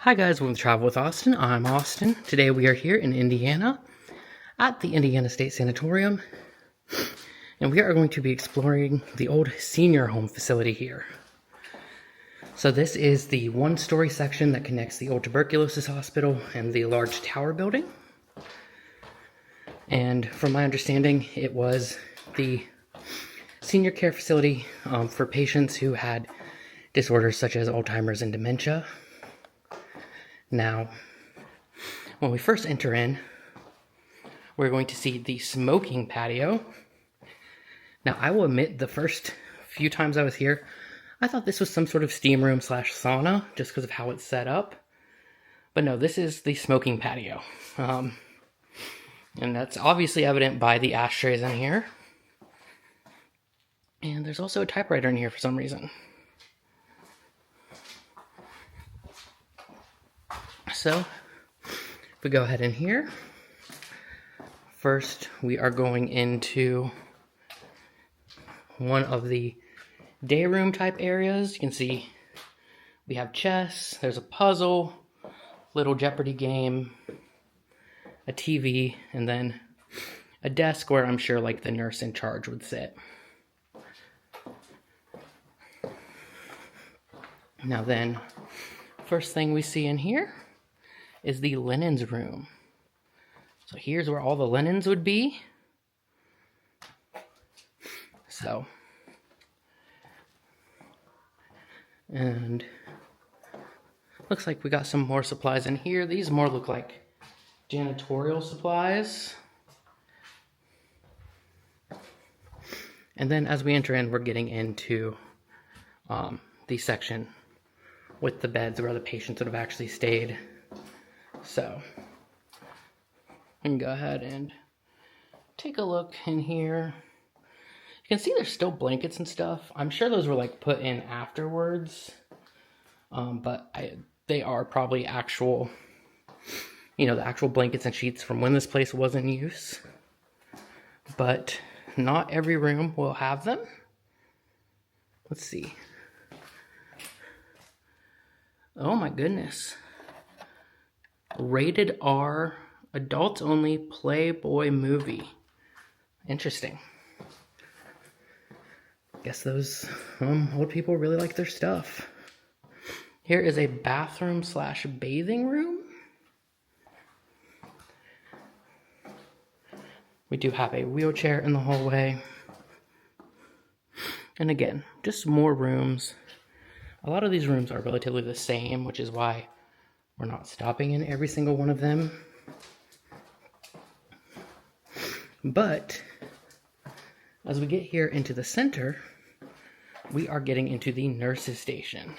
Hi guys, welcome to Travel with Austin. I'm Austin. Today we are here in Indiana at the Indiana State Sanatorium, and we are going to be exploring the old senior home facility here. So this is the one-story section that connects the old tuberculosis hospital and the large tower building. And from my understanding, it was the senior care facility for patients who had disorders such as Alzheimer's and dementia. Now, when we first enter in, we're going to see the smoking patio. Now, I will admit, the first few times I was here, I thought this was some sort of steam room / sauna, just because of how it's set up. But no, this is the smoking patio. And that's obviously evident by the ashtrays in here. And there's also a typewriter in here for some reason. So, if we go ahead in here, first we are going into one of the day room type areas. You can see we have chess, there's a puzzle, little Jeopardy game, a TV, and then a desk where I'm sure like the nurse in charge would sit. Now then, first thing we see in here is the linens room. So here's where all the linens would be. And looks like we got some more supplies in here. These more look like janitorial supplies. And then as we enter in, we're getting into the section with the beds where the patients would have actually stayed. So we can go ahead and take a look in here. You can see there's still blankets and stuff. I'm sure those were like put in afterwards, but they are probably actual, the actual blankets and sheets from when this place was in use. But not every room will have them. Let's see. Oh my goodness. Rated R, adults only Playboy movie. Interesting. Guess those old people really like their stuff. Here is a bathroom / bathing room. We do have a wheelchair in the hallway. And again, just more rooms. A lot of these rooms are relatively the same, which is why we're not stopping in every single one of them. But as we get here into the center, we are getting into the nurses' station.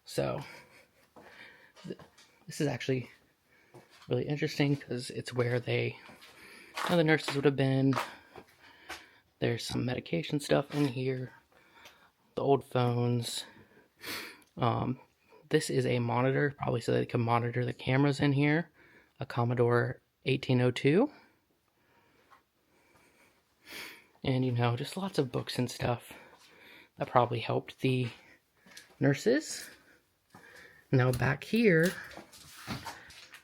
So this is actually really interesting because it's where the nurses would have been. There's some medication stuff in here, the old phones. This is a monitor, probably so they can monitor the cameras in here. A Commodore 1802. And, just lots of books and stuff that probably helped the nurses. Now back here,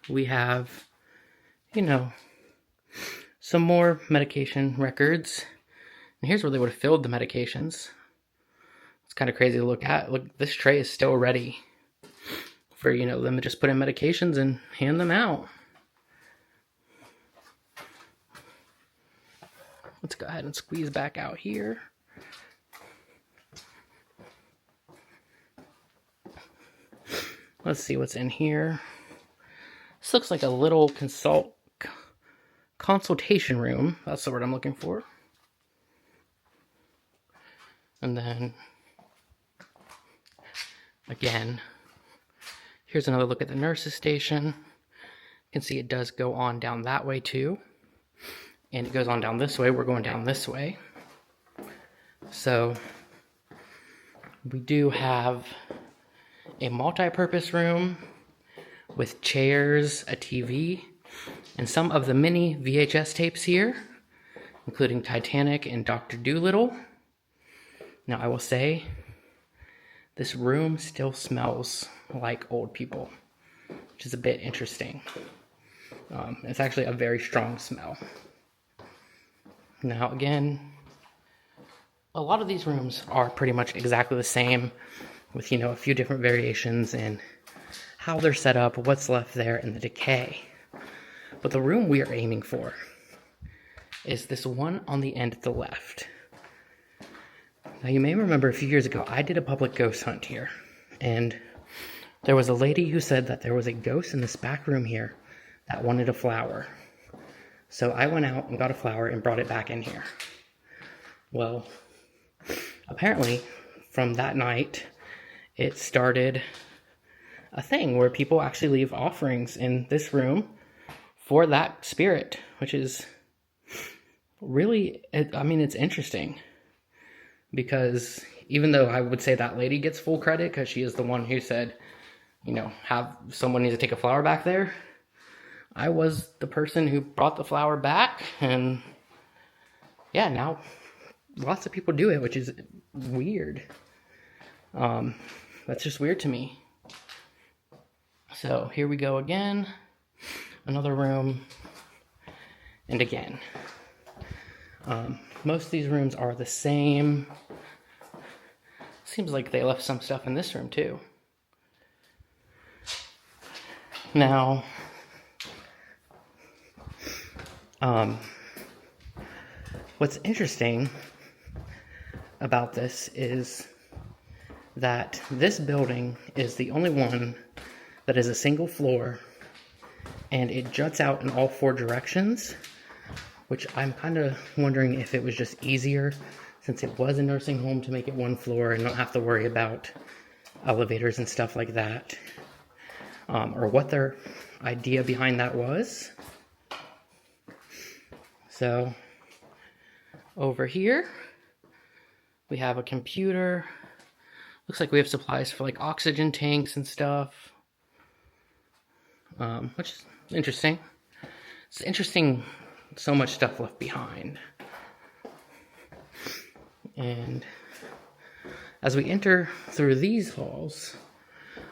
we have, some more medication records. And here's where they would have filled the medications. It's kind of crazy to look at. Look, this tray is still ready for, them to just put in medications and hand them out. Let's go ahead and squeeze back out here. Let's see what's in here. This looks like a little consultation room. That's the word I'm looking for. And then, again, here's another look at the nurses' station. You can see it does go on down that way too. And it goes on down this way. We're going down this way. So we do have a multi-purpose room with chairs, a TV, and some of the mini VHS tapes here, including Titanic and Dr. Dolittle. Now I will say, this room still smells like old people. which is a bit interesting. It's actually a very strong smell. Now again, a lot of these rooms are pretty much exactly the same, with, you know, a few different variations in how they're set up, what's left there, and the decay. But the room we are aiming for is this one on the end to the left. Now you may remember a few years ago, I did a public ghost hunt here, and there was a lady who said that there was a ghost in this back room here that wanted a flower. So I went out and got a flower and brought it back in here. Well, apparently from that night, it started a thing where people actually leave offerings in this room for that spirit, which is really, I mean, it's interesting. Because even though I would say that lady gets full credit because she is the one who said, you know, have someone need to take a flower back there, I was the person who brought the flower back, and yeah, now lots of people do it, which is weird. That's just weird to me. So here we go again, another room, and again. Most of these rooms are the same. Seems like they left some stuff in this room too. Now, what's interesting about this is that this building is the only one that is a single floor, and it juts out in all four directions, which I'm kind of wondering if it was just easier since it was a nursing home to make it one floor and not have to worry about elevators and stuff like that, or what their idea behind that was. So over here we have a computer. Looks like we have supplies for like oxygen tanks and stuff, which is interesting. It's interesting, so much stuff left behind. And as we enter through these halls,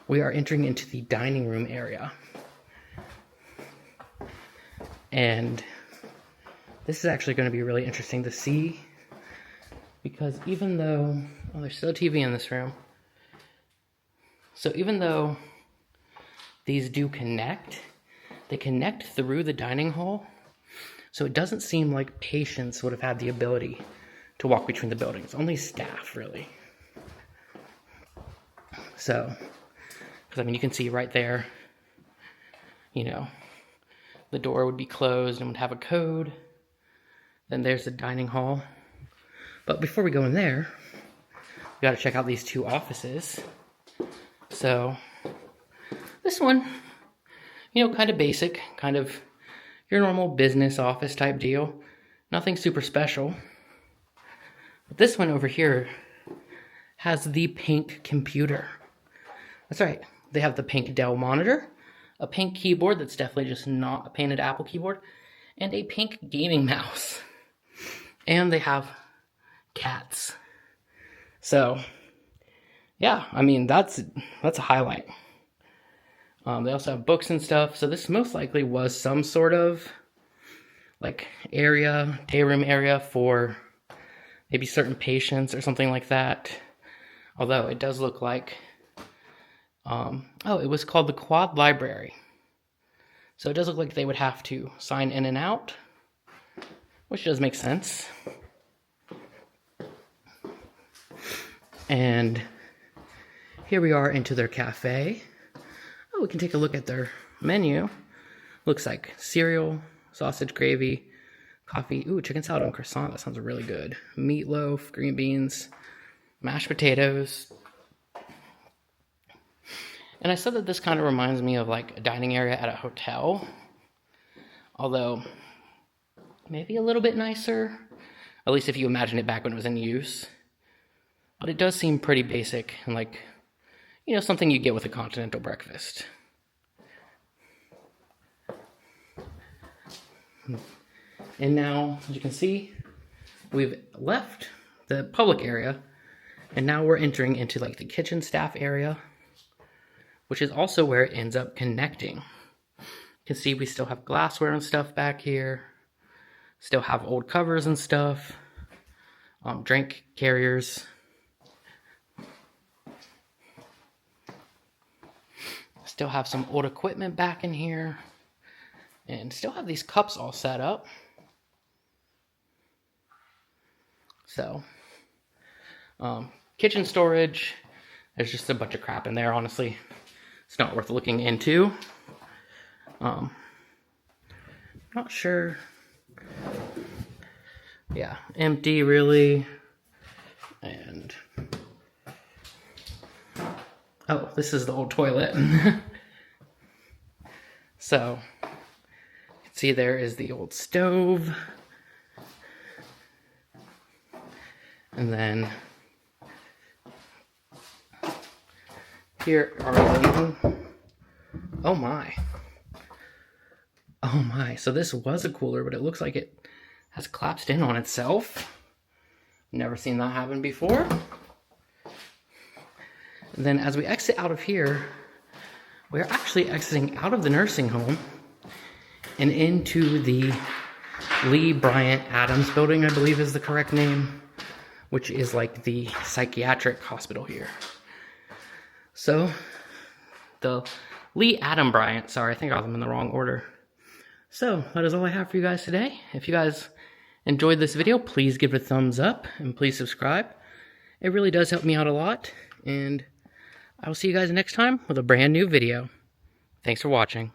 we are entering into the dining room area. And this is actually going to be really interesting to see, because even though, oh, there's still a TV in this room. So even though these do connect, they connect through the dining hall. So it doesn't seem like patients would have had the ability to walk between the buildings. Only staff, really. So, because I mean, you can see right there, you know, the door would be closed and would have a code. Then there's the dining hall. But before we go in there, we got to check out these two offices. So, this one, you know, kind of basic, kind of your normal business office type deal. Nothing super special. But this one over here has the pink computer. That's right. They have the pink Dell monitor, a pink keyboard that's definitely just not a painted Apple keyboard, and a pink gaming mouse. And they have cats. So, yeah, I mean, that's a highlight. They also have books and stuff. So this most likely was some sort of like area, day room area for maybe certain patients or something like that. Although it does look like, it was called the Quad Library. So it does look like they would have to sign in and out, which does make sense. And here we are into their cafe. Oh, we can take a look at their menu. Looks like cereal, sausage gravy, coffee. Ooh, chicken salad and croissant. That sounds really good. Meatloaf, green beans, mashed potatoes. And I said that this kind of reminds me of like a dining area at a hotel. Although, maybe a little bit nicer. At least if you imagine it back when it was in use. But it does seem pretty basic and like, you know, something you get with a continental breakfast. And now, as you can see, we've left the public area, and now we're entering into like the kitchen staff area, which is also where it ends up connecting. You can see we still have glassware and stuff back here. Still have old covers and stuff. Drink carriers. Still have some old equipment back in here. And still have these cups all set up. So, kitchen storage. There's just a bunch of crap in there, honestly. It's not worth looking into. Not sure. Yeah, empty really. And oh, this is the old toilet. So, you can see there is the old stove. And then here are the, oh my. Oh my, so this was a cooler, but it looks like it has collapsed in on itself. Never seen that happen before. And then as we exit out of here, we're actually exiting out of the nursing home and into the Lee Bryant Adams building, I believe is the correct name, which is like the psychiatric hospital here. So, the Lee Adam Bryant, sorry, I think I got them in the wrong order. So, that is all I have for you guys today. If you guys enjoyed this video, please give it a thumbs up and please subscribe. It really does help me out a lot, and I will see you guys next time with a brand new video. Thanks for watching.